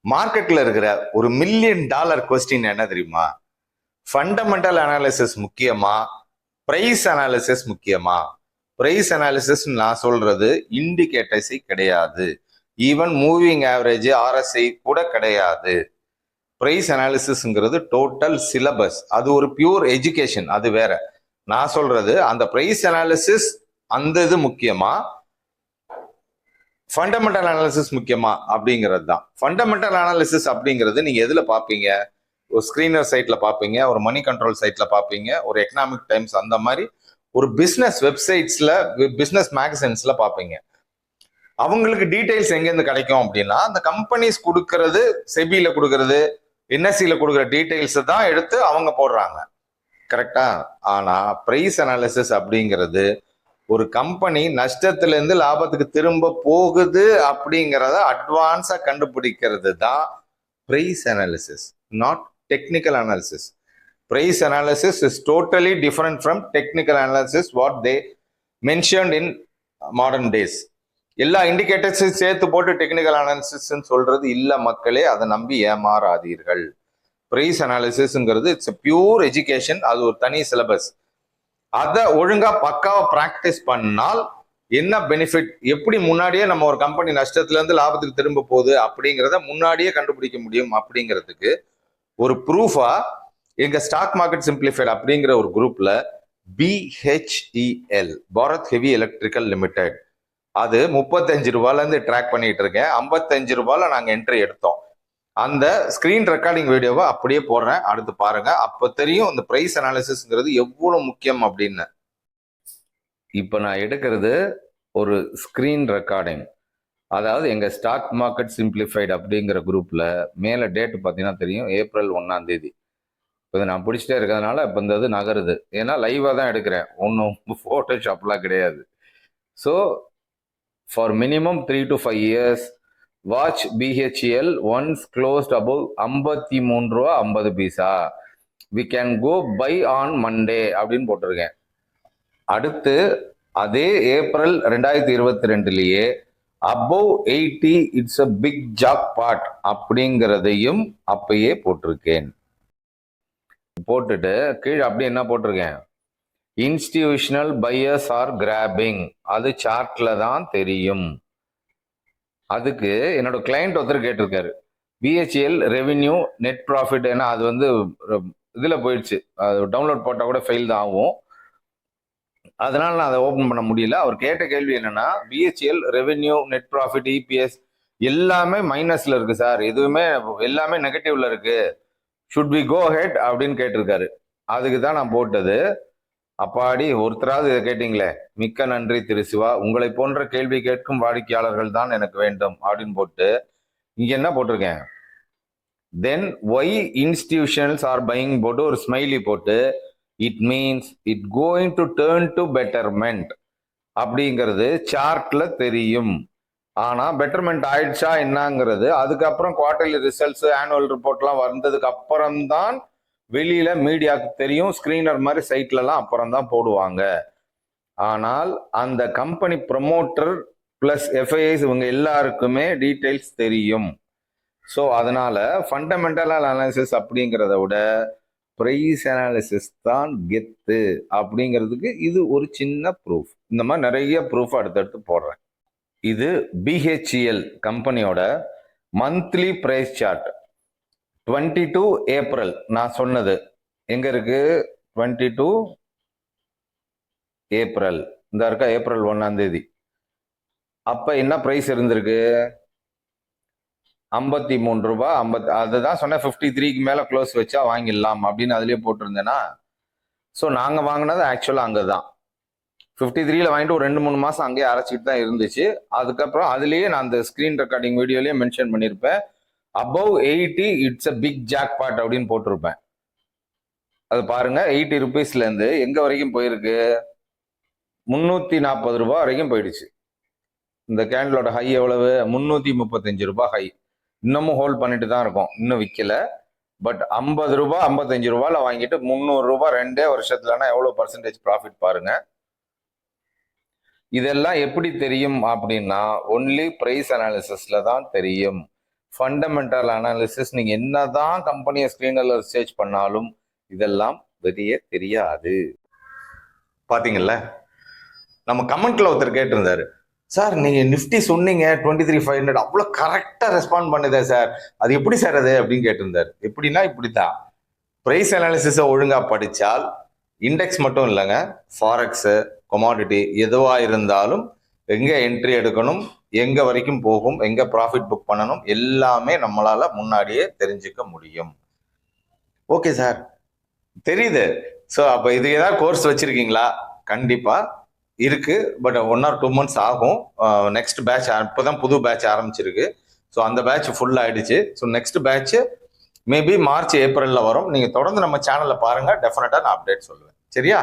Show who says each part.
Speaker 1: மார்க்கெட்ல இருக்கிற ஒரு மில்லியன் டாலர் கொஸ்டின் என்ன தெரியுமா? ஃபண்டமெண்டல் அனாலிசிஸ் முக்கியமா, பிரைஸ் அனாலிசிஸ் முக்கியமா? பிரைஸ் அனாலிசிஸ் நான் சொல்றது இண்டிகேட்டர்ஸை கிடையாது, ஈவன் மூவிங் ஆவரேஜ் ஆர்எஸ்ஐ கூட கிடையாது. பிரைஸ் அனாலிசிஸ்ங்கிறது டோட்டல் சிலபஸ், அது ஒரு பியூர் எஜுகேஷன், அது வேற. நான் சொல்றது அந்த பிரைஸ் அனாலிசிஸ் அந்த இது முக்கியமா, ஃபண்டமெண்டல் அனாலிசிஸ் முக்கியமா அப்படிங்கிறது தான். ஃபண்டமெண்டல் அனாலிசிஸ் அப்படிங்கிறது நீங்க எதுல பார்ப்பீங்க? ஒரு ஸ்கிரீனர் சைட்ல பார்ப்பீங்க, ஒரு மணி கண்ட்ரோல் சைட்ல பார்ப்பீங்க, ஒரு எக்கனாமிக் டைம்ஸ் அந்த மாதிரி ஒரு பிசினஸ் வெப்சைட்ஸ்ல, பிசினஸ் மேகசின்ஸ்ல பார்ப்பீங்க. அவங்களுக்கு டீடைல்ஸ் எங்கேருந்து கிடைக்கும் அப்படின்னா, அந்த கம்பெனிஸ் கொடுக்கறது, செபியில கொடுக்கறது, என்எஸ்சியில கொடுக்குற டீடைல்ஸ் தான் எடுத்து அவங்க போடுறாங்க. கரெக்டா? ஆனா பிரைஸ் அனாலிசிஸ் அப்படிங்கிறது ஒரு கம்பெனி நஷ்டத்துல இருந்து லாபத்துக்கு திரும்ப போகுது அப்படிங்கிறத அட்வான்ஸா கண்டுபிடிக்கிறது தான் price analysis, not technical analysis. Price analysis is totally different from technical analysis what they mentioned in modern days. எல்லா இண்டிகேட்டர்ஸையும் சேர்த்து போட்டு டெக்னிக்கல் அனாலிசிஸ் சொல்றது இல்ல மக்களே, அதை நம்பி ஏமாறாதீர்கள். பிரைஸ் அனாலிசிஸ்ங்கிறது இட்ஸ் பியூர் எஜுகேஷன், அது ஒரு தனி சிலபஸ். அதை ஒழுங்கா பக்காவா பிராக்டிஸ் பண்ணால் என்ன பெனிஃபிட், எப்படி முன்னாடியே நம்ம ஒரு கம்பெனி நஷ்டத்துல இருந்து லாபத்துக்கு திரும்ப போகுது அப்படிங்கிறத முன்னாடியே கண்டுபிடிக்க முடியும் அப்படிங்கிறதுக்கு ஒரு ப்ரூஃபா எங்க ஸ்டாக் மார்க்கெட் சிம்பிளிஃபைட் அப்படிங்கிற ஒரு குரூப்ல BHEL, Bharat heavy electrical limited, அது 35 ரூபாயில இருந்து ட்ராக் பண்ணிட்டு இருக்கேன். 55 ரூபாயில நாங்க என்ட்ரி எடுத்தோம். அந்த ஸ்கிரீன் ரெக்கார்டிங் வீடியோவை அப்படியே போடுறேன், அடுத்து பாருங்க. அப்ப தெரியும் இந்த பிரைஸ் அனாலிசிஸ்ங்கிறது எவ்வளவு முக்கியம் அப்படின்னு. இப்ப நான் எடுக்கிறது ஒரு ஸ்கிரீன் ரெக்கார்டிங், அதாவது எங்க ஸ்டாக் மார்க்கெட் சிம்பிளிஃபைட் அப்படிங்கிற குரூப்ல மேல டேட் பார்த்தீங்கன்னா தெரியும், ஏப்ரல் 1ஆம் தேதி. இப்போ நான் பிடிச்சிட்டே இருக்கிறதுனால இப்போ இந்த இது நகருது, ஏன்னா லைவாக தான் எடுக்கிறேன், ஒன்றும் ஃபோட்டோஷாப்லாம் கிடையாது. So for minimum 3 to 5 years watch BHEL once closed above 53 ரூபா 50 பைசா, we can go buy on Monday அப்படின்னு போட்டிருக்கேன். அடுத்து அதே ஏப்ரல் 2022லயே above 80 it's a big jackpot அப்படிங்கிறதையும் அப்பயே போட்டிருக்கேன். போட்டுட்டு கீழே அப்படி என்ன போட்டிருக்கேன், இன்ஸ்டிடியூஷனல் பையர்ஸ் ஆர் கிராபிங், அது சார்ட்ல தான் தெரியும். அதுக்கு என்னோட கிளைண்ட் ஒருத்தர் கேட்டிருக்காரு, பிஹெச்எல் ரெவென்யூ நெட் ப்ராஃபிட், ஏன்னா அது வந்து இதுல போயிடுச்சு, அது டவுன்லோட் போட்டால் கூட ஃபெயில் தான் ஆகும், அதனால நான் அதை ஓப்பன் பண்ண முடியல. அவர் கேட்ட கேள்வி என்னன்னா, BHEL revenue net profit EPS எல்லாமே மைனஸ்ல இருக்கு சார், எதுவுமே எல்லாமே நெகட்டிவ்ல இருக்கு, ஷுட் வி கோ ஹெட் அப்படின்னு கேட்டிருக்காரு. அதுக்கு தான் நான் போட்டது. அப்பாடி ஒருத்தராவது இதை கேட்டீங்களே, மிக்க நன்றி திரு சிவா, உங்களை போன்ற கேள்வி கேட்கும் வாடிக்கையாளர்கள் தான் எனக்கு வேண்டும் அப்படின்னு போட்டு இங்க என்ன போட்டிருக்கேன், தென் ஒய் இன்ஸ்டிடியூஷன்ஸ் ஆர் பையிங் போட்டு ஒரு ஸ்மைலி போட்டு, it means it going to turn to betterment அப்படிங்கிறது சார்ட்ல தெரியும். ஆனா பெட்டர்மெண்ட் ஆயிடுச்சா என்னங்கிறது அதுக்கப்புறம் குவார்டர்லி ரிசல்ட்ஸ், ஆனுவல் ரிப்போர்ட்லாம் வந்ததுக்கு அப்புறம் தான் வெளியில மீடியாவுக்கு தெரியும், ஸ்கிரீனர் மாதிரி சைட்லலாம் அப்புறம் தான் போடுவாங்க. ஆனால் அந்த கம்பெனி ப்ரமோட்டர் பிளஸ் எஃப்ஐஐஸ் இவங்க எல்லாருக்குமே டீடைல்ஸ் தெரியும். ஸோ அதனால ஃபண்டமெண்டல் அனாலிசிஸ் அப்படிங்கிறத விட பிரைஸ் அனாலிசிஸ் தான் கெத்து அப்படிங்கிறதுக்கு இது ஒரு சின்ன ப்ரூஃப். இந்த மாதிரி நிறைய ப்ரூஃப் அடுத்தடுத்து போடுறேன். இது பிஹெச்இஎல் கம்பெனியோட மந்த்லி பிரைஸ் சார்ட் 22 ஏப்ரல். நான் சொன்னது எங்க இருக்கு, 22 ஏப்ரல் இந்த இருக்கா, ஏப்ரல் 1ஆம் தேதி. அப்ப என்ன பிரைஸ் இருந்திருக்கு, 53 ரூபாய் 50. அதுதான் சொன்னேன் 53க்கு மேல க்ளோஸ் வச்சா வாங்கிடலாம் அப்படின்னு அதுலயே போட்டிருந்தேன்னா. ஸோ நாங்க வாங்கினது ஆக்சுவலா அங்கதான் 53ல வாங்கிட்டு ஒரு 2-3 மாசம் அங்கேயே அரைச்சிட்டு தான் இருந்துச்சு. அதுக்கப்புறம் அதுலயே நான் அந்த ஸ்கிரீன் ரெக்கார்டிங் வீடியோலயே மென்ஷன் பண்ணியிருப்பேன், above 80 it's a big jackpot அப்படின்னு போட்டிருப்பேன். அது பாருங்க, 80 ருபீஸ்ல இருந்து எங்க வரைக்கும் போயிருக்கு, 340 ரூபாய் வரைக்கும் போயிடுச்சு. இந்த கேண்டலோட ஹை எவ்வளவு, 335 ரூபாய் ஹை. இன்னமும் ஹோல்ட் பண்ணிட்டு தான் இருக்கும், இன்னும் விற்கல. பட் 50 ரூபாய் 55 ரூபாயில வாங்கிட்டு 300 ரூபாய் 2 வருஷத்துலன்னா எவ்வளவு பர்சன்டேஜ் ப்ராஃபிட் பாருங்க. இதெல்லாம் எப்படி தெரியும் அப்படின்னா ஒன்லி பிரைஸ் அனாலிசிஸ்ல தான் தெரியும். ஃபண்டமெண்டல் அனாலிசிஸ், நீங்க என்னதான் கம்பெனியை ஸ்கிரீனில் ரிசர்ச் பண்ணாலும் இதெல்லாம் வெளியே தெரியாது. பாத்தீங்கல்ல, நம்ம கமெண்ட்ல ஒருத்தர் கேட்டிருந்தாரு, சார் நீங்க நிஃப்டி சொன்னீங்க 23,500 அவ்வளோ கரெக்டா ரெஸ்பாண்ட் பண்ணுதே சார், அது எப்படி சார் அது அப்படின்னு கேட்டிருந்தாரு. எப்படின்னா இப்படித்தான், பிரைஸ் அனாலிசிஸை ஒழுங்கா படிச்சால் இண்டெக்ஸ் மட்டும் இல்லைங்க, ஃபாரெக்ஸு, கொமாடிட்டி எதுவா இருந்தாலும் எங்க என்ட்ரி எடுக்கணும், எங்க வரைக்கும் போகும், எங்க ப்ராஃபிட் புக் பண்ணணும், எல்லாமே நம்மளால முன்னாடியே தெரிஞ்சுக்க முடியும். ஓகே சார், தெரியுது. ஸோ அப்போ இது ஏதாவது கோர்ஸ் வச்சிருக்கீங்களா? கண்டிப்பா இருக்கு, பட் 1 or 2 months ஆகும். நெக்ஸ்ட் பேட்ச் இப்போதான் புது பேட்ச் ஆரம்பிச்சிருக்கு. ஸோ அந்த பேட்ச் ஃபுல் ஆயிடுச்சு. So next batch maybe March ஏப்ரல்ல வரும். நீங்க தொடர்ந்து நம்ம சேனல்ல பாருங்க, டெஃபினட்டா நான் அப்டேட் சொல்லுவேன். சரியா?